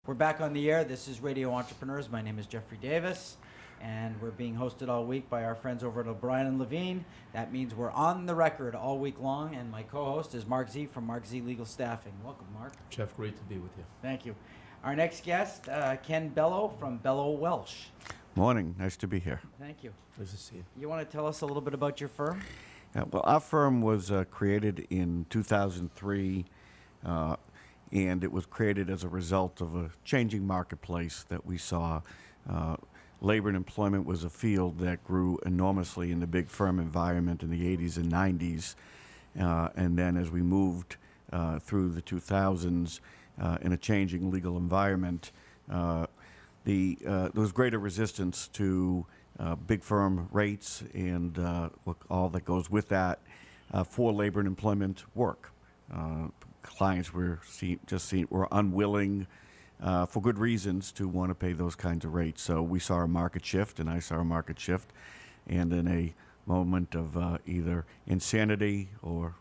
We're back on the air. This is Radio Entrepreneurs. My name is Jeffrey Davis, and we're being hosted all week by our friends over at O'Brien and Levine. That means we're on the record all week long, and my co-host is Mark Z from Mark Z Legal Staffing. Welcome, Mark. Jeff, great to be with you. Thank you. Our next guest, Ken Bello from Bello Welsh. Morning. Nice to be here. Thank you. Nice to see you. You want to tell us a little bit about your firm? Well, our firm was created in 2003, and it was created as a result of a changing marketplace that we saw. Labor and employment was a field that grew enormously in the big firm environment in the 80s and 90s. And then as we moved through the 2000s in a changing legal environment, there was greater resistance to big firm rates and all that goes with that for labor and employment work. Clients were unwilling, for good reasons, to want to pay those kinds of rates. So we saw a market shift, and I saw a market shift, and in a moment of either insanity or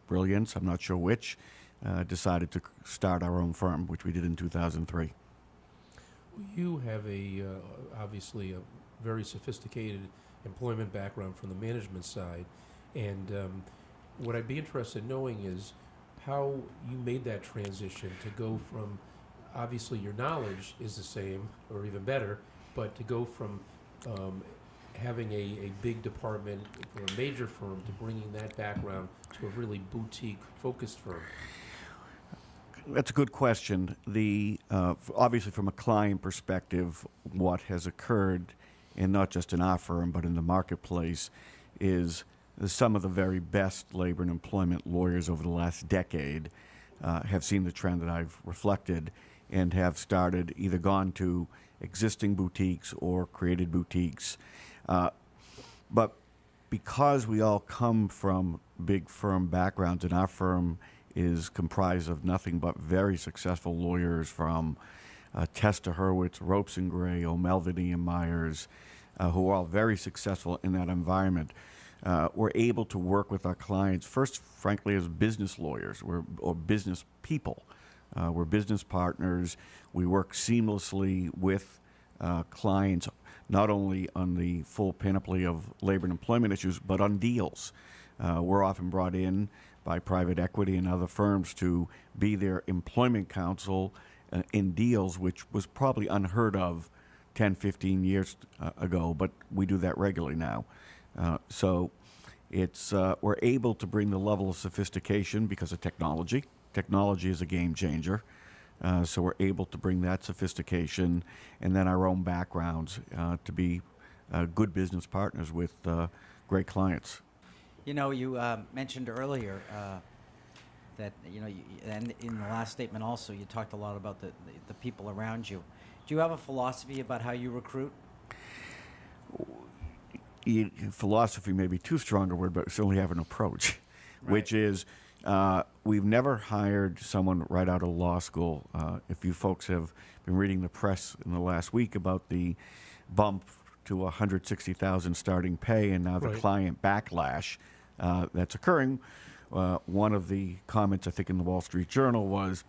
brilliance, I'm not sure which, decided to start our own firm, which we did in 2003. You have obviously a very sophisticated employment background from the management side, and what I'd be interested in knowing is how you made that transition to go from, obviously your knowledge is the same or even better, but to go from having a big department for a major firm to bringing that background to a really boutique focused firm. That's a good question. Obviously, from a client perspective, what has occurred, and not just in our firm, but in the marketplace, is some of the very best labor and employment lawyers over the last decade have seen the trend that I've reflected and have either gone to existing boutiques or created boutiques. But because we all come from big firm backgrounds, and our firm is comprised of nothing but very successful lawyers from Testa Hurwitz, Ropes and Gray, O'Melveny and Myers, who are all very successful in that environment. We're able to work with our clients, first, frankly, as business lawyers or business people. We're business partners. We work seamlessly with clients, not only on the full panoply of labor and employment issues, but on deals. We're often brought in by private equity and other firms to be their employment counsel in deals, which was probably unheard of 10, 15 years ago, but we do that regularly now. So we're able to bring the level of sophistication because of technology. Technology is a game changer. So we're able to bring that sophistication and then our own backgrounds to be good business partners with great clients. You know, you mentioned earlier that, and in the last statement also, you talked a lot about the people around you. Do you have a philosophy about how you recruit? Philosophy may be too strong a word, but we certainly have an approach, right. Which is we've never hired someone right out of law school. If you folks have been reading the press in the last week about the bump to $160,000 starting pay and now the right. client backlash that's occurring, one of the comments I think in the Wall Street Journal was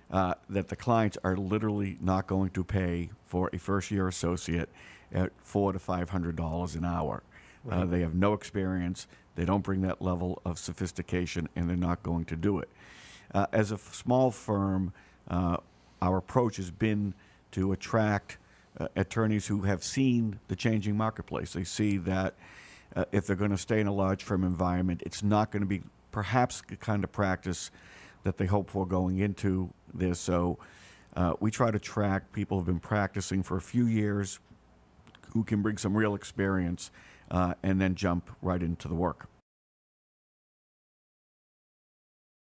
that the clients are literally not going to pay for a first-year associate at $400 to $500 an hour. Right. They have no experience. They don't bring that level of sophistication, and they're not going to do it. As a small firm, our approach has been to attract attorneys who have seen the changing marketplace. They see that if they're going to stay in a large firm environment, it's not going to be perhaps the kind of practice that they hope for going into this. So we try to track people who have been practicing for a few years who can bring some real experience and then jump right into the work.